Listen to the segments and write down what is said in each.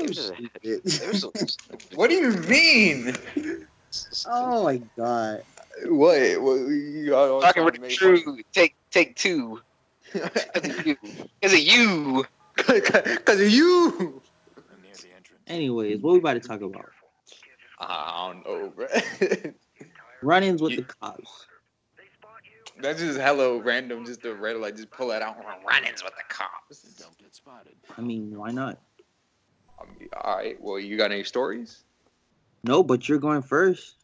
so stupid. So What do you mean? Oh my god. What? You all talking trying with to the make true. Take two. Because of you. Because of you. Anyways, what we about to talk about? I don't know, bro. Run-ins with the cops. That's just hella random, just a red like just pull that out. Run-ins with the cops. Don't get spotted. I mean, why not? All right. Well, you got any stories? No, but you're going first.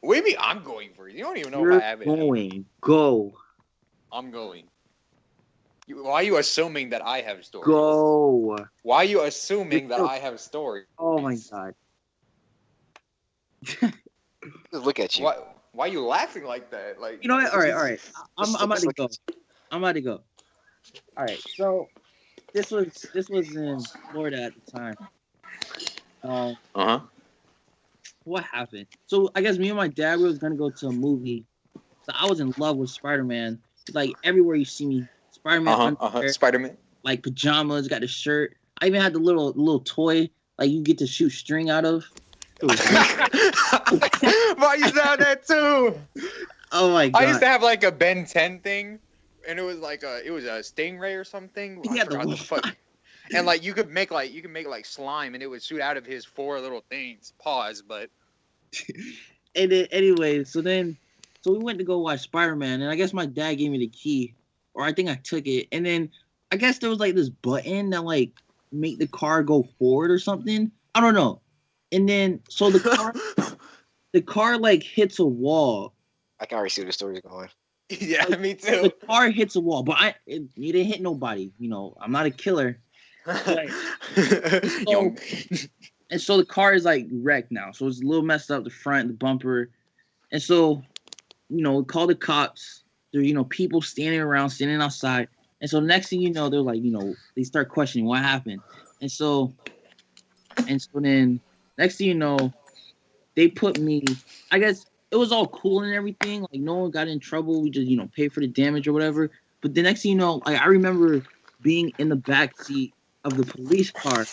What do you mean I'm going first? You don't even know You're if I have it. going. Go. I'm going. Why are you assuming that I have stories? Go. Why are you assuming that I have stories? Oh my god. Just look at you. Why are you laughing like that? Like, You know what? All right. I'm about to look go. at I'm about to go. All right. So this was in Florida at the time. Uh-huh. What happened? So I guess me and my dad, we was gonna go to a movie. So I was in love with Spider-Man. Like everywhere you see me, Spider-Man. Spider-Man. Like pajamas, got the shirt. I even had the little toy like you get to shoot string out of. But I used to have that too. Oh my god! I used to have like a Ben 10 thing, and it was like a stingray or something. Yeah, I forgot the fuck. And like you could make slime, and it would shoot out of his 4 little things. Pause, but. And then anyway, so we went to go watch Spider-Man, and I guess my dad gave me the key, or I think I took it, and then I guess there was like this button that like make the car go forward or something. I don't know. And then so the car like hits a wall. I can already see where the story's going. Yeah, me too. The car hits a wall, but it didn't hit nobody. You know, I'm not a killer. Like, and so the car is like wrecked now. So it's a little messed up, the front, the bumper. And so, we call the cops. There's, people standing outside. And so next thing you know, they're like, they start questioning what happened. And so then next thing you know, they put me, I guess it was all cool and everything. Like no one got in trouble. We just, paid for the damage or whatever. But the next thing you know, like I remember being in the back seat of the police car.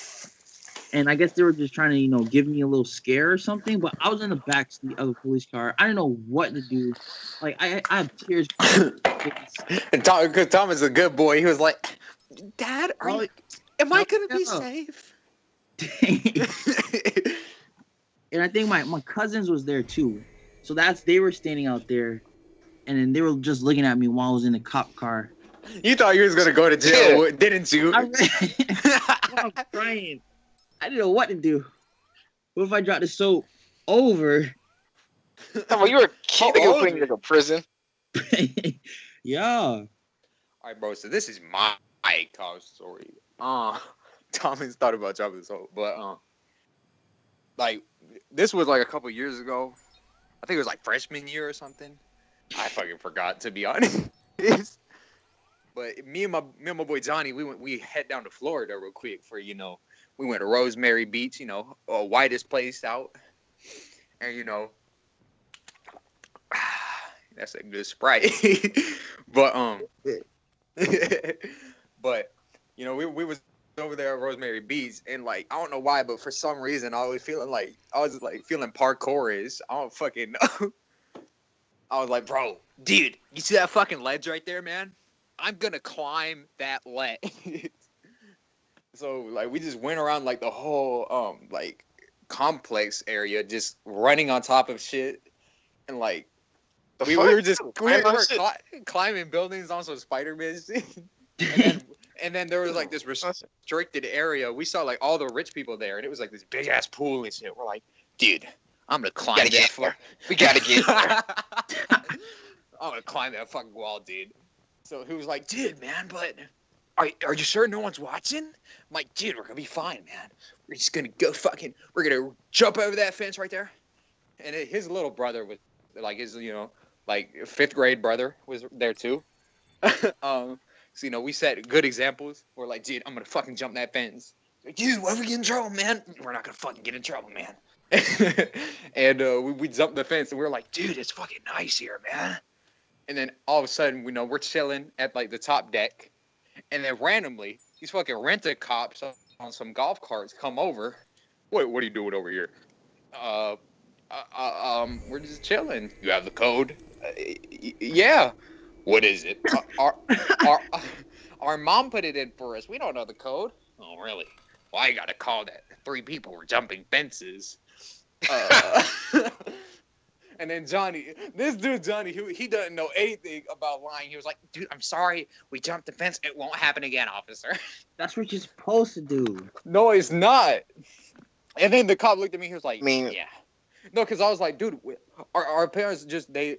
And I guess they were just trying to, give me a little scare or something. But I was in the back seat of the police car. I didn't know what to do. Like I have tears. And Tom is a good boy. He was like, "Dad, am I gonna be safe?" And I think my cousins was there too. So they were standing out there, and then they were just looking at me while I was in the cop car. You thought you was gonna go to jail, didn't you? I'm crying. I didn't know what to do. What if I dropped the soap over? Well, you were a kid. They were putting you in a prison. Yeah. All right, bro. So this is my college story. Thomas thought about dropping the soap, but like this was like a couple years ago. I think it was like freshman year or something. I fucking forgot, to be honest. But me and my boy Johnny, we head down to Florida real quick for we went to Rosemary Beach, whitest place out, and that's a good Sprite. But we was over there at Rosemary Beach, and like I don't know why, but for some reason I was feeling parkour-ish. I don't fucking know. I was like, bro, dude, you see that fucking ledge right there, man? I'm gonna climb that ledge. So like we just went around like the whole like complex area, just running on top of shit, and like we were climbing buildings on some Spider-Man shit. And then there was like this restricted area. We saw like all the rich people there, and it was like this big ass pool and shit. We're like, dude, I'm gonna climb that. We gotta get there. I'm gonna climb that fucking wall, dude. So he was like, dude, man, but are you sure no one's watching? I'm like, dude, we're gonna be fine, man. We're just gonna we're gonna jump over that fence right there. And his little brother was like his, like 5th grade brother was there too. So, we set good examples. We're like, dude, I'm gonna fucking jump that fence. Like, dude, why we get in trouble, man? We're not gonna fucking get in trouble, man. And we jumped the fence, and we were like, dude, it's fucking nice here, man. And then all of a sudden, we're chilling at like the top deck, and then randomly, these fucking rent-a-cops on some golf carts come over. What are you doing over here? We're just chilling. You have the code? Yeah. What is it? Our mom put it in for us. We don't know the code. Oh, really? Well, I got a call that 3 people were jumping fences. And then this dude Johnny, he doesn't know anything about lying. He was like, dude, I'm sorry. We jumped the fence. It won't happen again, officer. That's what you're supposed to do. No, it's not. And then the cop looked at me. He was like, mean- yeah. No, because I was like, dude, our parents just, doesn't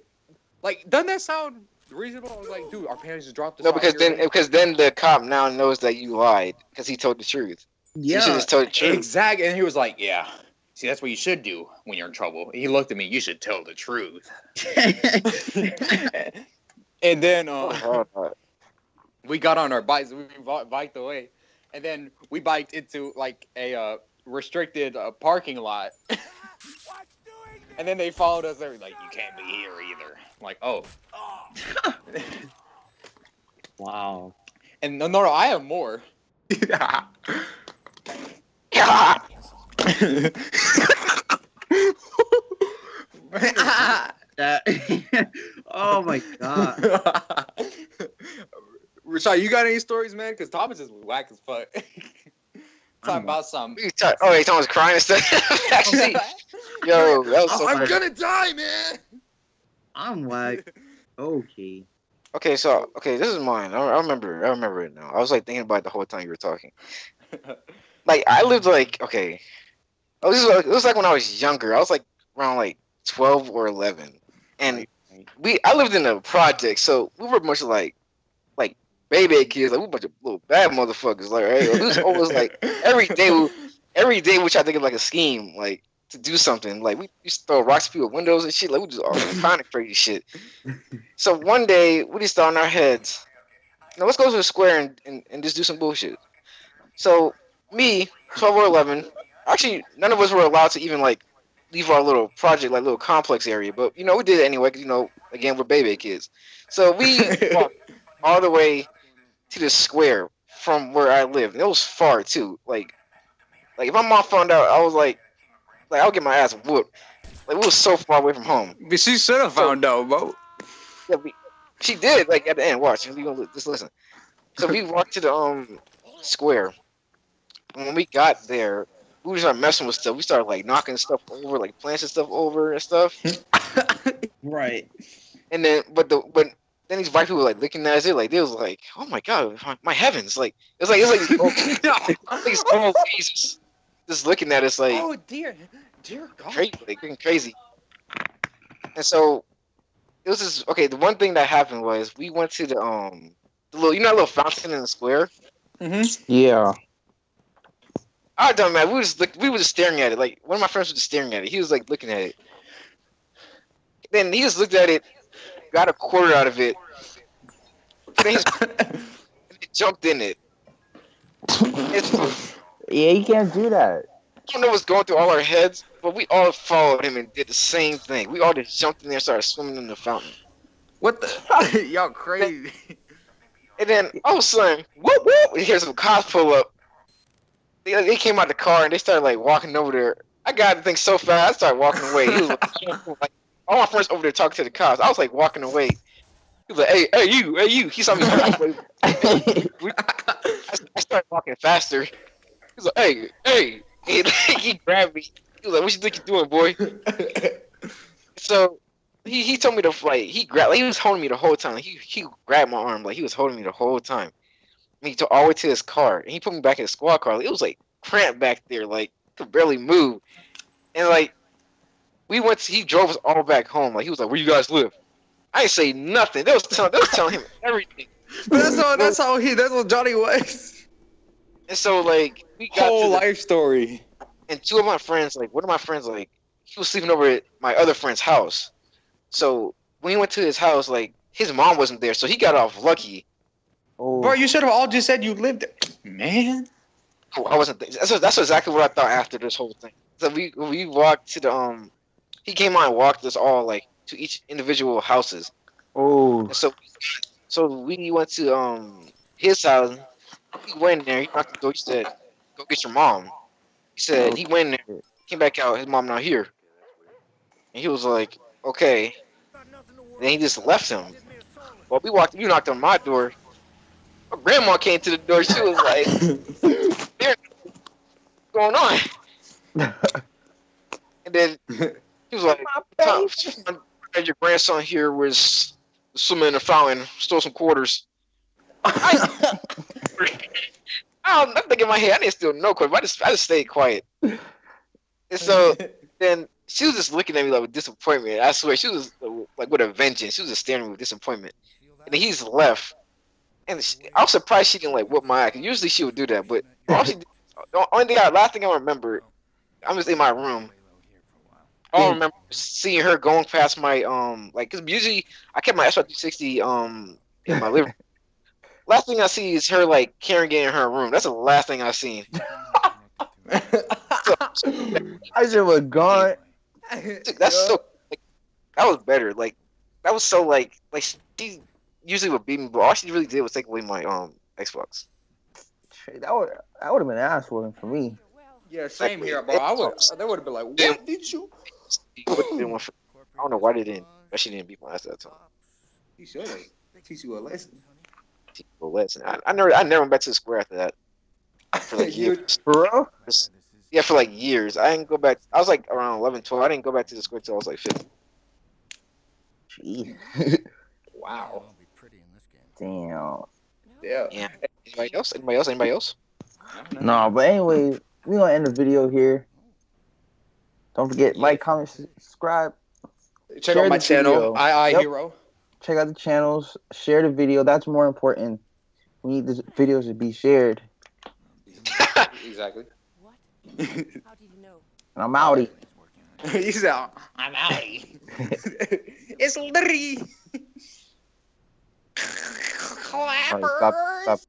that sound reasonable? I was like, dude, our parents just dropped us No, off because then the cop now knows that you lied because he told the truth. Yeah. You should just tell the truth. Exactly. And he was like, yeah. See, that's what you should do when you're in trouble. He looked at me. You should tell the truth. And then we got on our bikes. We biked away. And then we biked into like a restricted parking lot. And then they followed us. They were like, you can't be here either. I'm like, oh. Wow. And no, I have more. That. Oh my god. Rashad, you got any stories, man? Because Thomas is whack as fuck. Talking about some. Thomas crying and stuff. Actually, yo, that was so I'm funny. gonna die, man. I'm like, okay. Okay, this is mine. I remember it now. I was like thinking about it the whole time you were talking. Like I lived like it was like when I was younger. I was like around like 12 or 11, and I lived in a project, so we were much like baby kids. Like we were a bunch of little bad motherfuckers. Like right, it was always like every day we tried to think of like a scheme like to do something. Like we used to throw rocks at people's windows and shit. Like we just all kind of crazy shit. So one day we just thought in our heads, let's go to the square and just do some bullshit. So me, 12 or 11, actually none of us were allowed to even like leave our little project, like little complex area. But we did it anyway because again we're baby kids. So we walked all the way to the square from where I lived. And it was far too. Like if my mom found out, I was like I'll get my ass whooped. Like we was so far away from home. But she should have found out, bro. Yeah, she did. Like at the end, watch. We gonna just listen. So we walked to the square. And when we got there, we started messing with stuff. We started like knocking stuff over, like plants and stuff over and stuff. Right. And then, but then these white people were like looking at us. They was like, "Oh my god, my heavens!" Like it's like these old ladies just looking at us like, oh dear God, crazy, like getting crazy. And so it was just okay. The one thing that happened was we went to the little that little fountain in the square. Mm-hmm. Yeah. I don't man. We were just staring at it. Like one of my friends was just staring at it. He was like looking at it. Then he just looked at it, got a quarter out of it, and he jumped in it. Yeah, you can't do that. I don't know what's going through all our heads, but we all followed him and did the same thing. We all just jumped in there and started swimming in the fountain. What the? Y'all crazy. And then all of a sudden, whoop whoop! We hear some cops pull up. They came out the car and they started like walking over there. I got the thing so fast, I started walking away. He was like, all my friends over there talking to the cops. I was like walking away. He was like, hey, you. He saw me. I started walking faster. He was like, hey. He grabbed me. He was like, what you think you're doing, boy? So he told me to like he was holding me the whole time. He grabbed my arm like he was holding me the whole time. And he took all the way to his car and he put me back in the squad car. It was like cramped back there, like could barely move. And like he drove us all back home. Like he was like, where you guys live? I didn't say nothing. They was telling him everything. But that's what Johnny was. And so like we got Whole life story. And one of my friends, like he was sleeping over at my other friend's house. So when he went to his house, like his mom wasn't there, so he got off lucky. Oh. Bro, you should have all just said you lived there. Man. I wasn't. That's exactly what I thought after this whole thing. So we walked to the he came out and walked us all like to each individual houses. Oh. And so we went to his house. He went in there. He knocked the door. He said, go get your mom. He said he went in there, came back out, his mom not here. And he was like, okay. And then he just left him. Well, we walked, you knocked on my door. My grandma came to the door. She was like, what's going on? And then he was like, your grandson here was swimming in the fountain, stole some quarters. I'm thinking in my head, I didn't steal no quarters. I just stayed quiet. And so then she was just looking at me like with disappointment. I swear, she was like with a vengeance. She was just staring at me with disappointment. And then he's left. And I was surprised she didn't like whip my ass. Usually she would do that, but the last thing I remember, I'm just in my room. I remember seeing her going past my cause usually I kept my S360 in my living room. Last thing I see is her like carrying it in her room. That's the last thing I seen. I should have gone. That's so. Like, that was better. Like that was so like she usually would beat me, but all she really did was take away my Xbox. That would have been ass whooping for me. Yeah, same here, bro. They would have been like, what did you? I don't know why they didn't. But she didn't beat my ass that time. He should have. Teach you a lesson. I never went back to the square after that. For like years. For real? Yeah, for like years. I didn't go back. I was like around 11, 12. I didn't go back to the square until I was like 15. Gee. Wow. Damn. Yeah. Anybody else? No, but anyway, we're gonna end the video here. Don't forget, like, comment, subscribe. Check out my channel, Hero. Check out the channels. Share the video. That's more important. We need the videos to be shared. Exactly. What? How did you know? And I'm outie. He said, I'm outie. It's Larry. Clapper.